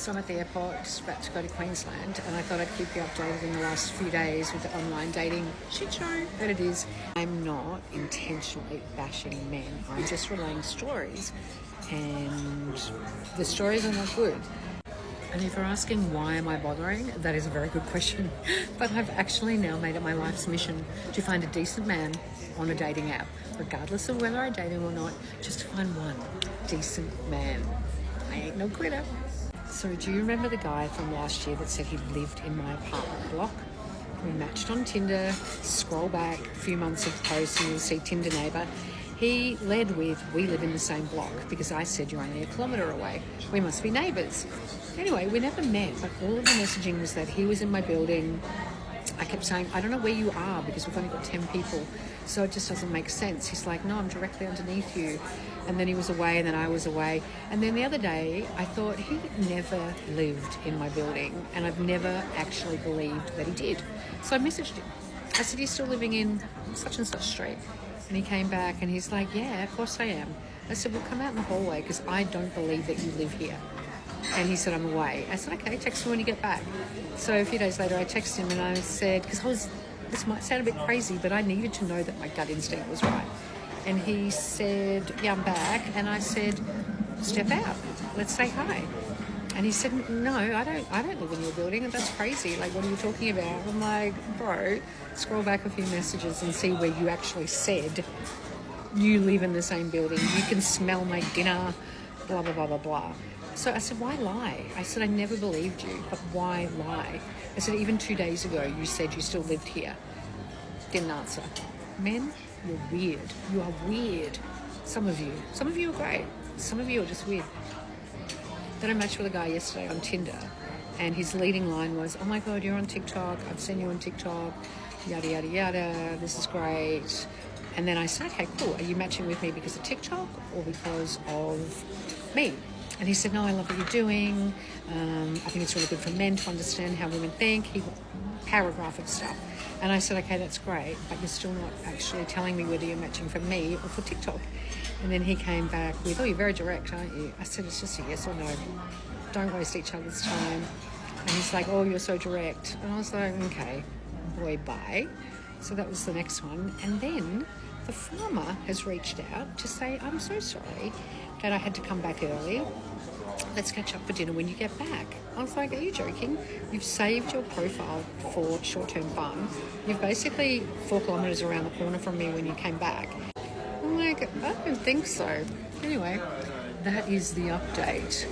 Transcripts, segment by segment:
So I'm at the airport, just about to go to Queensland, and I thought I'd keep you updated in the last few days with the online dating shit show that it is. I'm not intentionally bashing men. I'm just relaying stories, and the stories are not good. And if you're asking why am I bothering, that is a very good question. But I've actually now made it my life's mission to find a decent man on a dating app, regardless of whether I date him or not, just to find one decent man. I ain't no quitter. So do you remember the guy from last year that said he lived in my apartment block? We matched on Tinder, scroll back a few months of posts and you'll see Tinder neighbour. He led with, we live in the same block, because I said you're only a kilometre away. We must be neighbours. Anyway, we never met, but all of the messaging was that he was in my building. I kept saying, I don't know where you are because we've only got 10 people, so it just doesn't make sense. He's like, no, I'm directly underneath you. And then he was away and then I was away. And then the other day, I thought he never lived in my building and I've never actually believed that he did. So I messaged him. I said, you're still living in such and such street? And he came back and he's like, yeah, of course I am. I said, well, come out in the hallway because I don't believe that you live here. And he said, I'm away. I said, okay, text me when you get back. So a few days later, I texted him and I said, because this might sound a bit crazy, but I needed to know that my gut instinct was right. And he said, yeah, I'm back. And I said, step out. Let's say hi. And he said, no, I don't live in your building, and that's crazy. Like, what are you talking about? I'm like, bro, scroll back a few messages and see where you actually said you live in the same building. You can smell my dinner, blah, blah, blah, blah, blah. So I said, why lie? I said, I never believed you, but why lie? I said, even 2 days ago, you said you still lived here. Didn't answer. Men, you're weird. You are weird. Some of you are great. Some of you are just weird. Then I matched with a guy yesterday on Tinder, and his leading line was, oh my God, you're on TikTok. I've seen you on TikTok, yada, yada, yada. This is great. And then I said, okay, cool. Are you matching with me because of TikTok or because of me? And he said, no, I love what you're doing. I think it's really good for men to understand how women think. He got a paragraph of stuff. And I said, okay, that's great, but you're still not actually telling me whether you're matching for me or for TikTok. And then he came back with, oh, you're very direct, aren't you? I said, it's just a yes or no. Don't waste each other's time. And he's like, oh, you're so direct. And I was like, okay, boy, bye. So that was the next one. And then the farmer has reached out to say, I'm so sorry that I had to come back early. Let's catch up for dinner when you get back. I was like, are you joking? You've saved your profile for short-term fun. You've basically 4 kilometres around the corner from me when you came back. I'm like, I don't think so. Anyway, that is the update.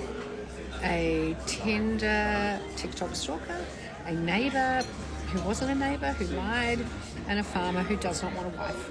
A Tinder TikTok stalker, a neighbour who wasn't a neighbour, who lied, and a farmer who does not want a wife.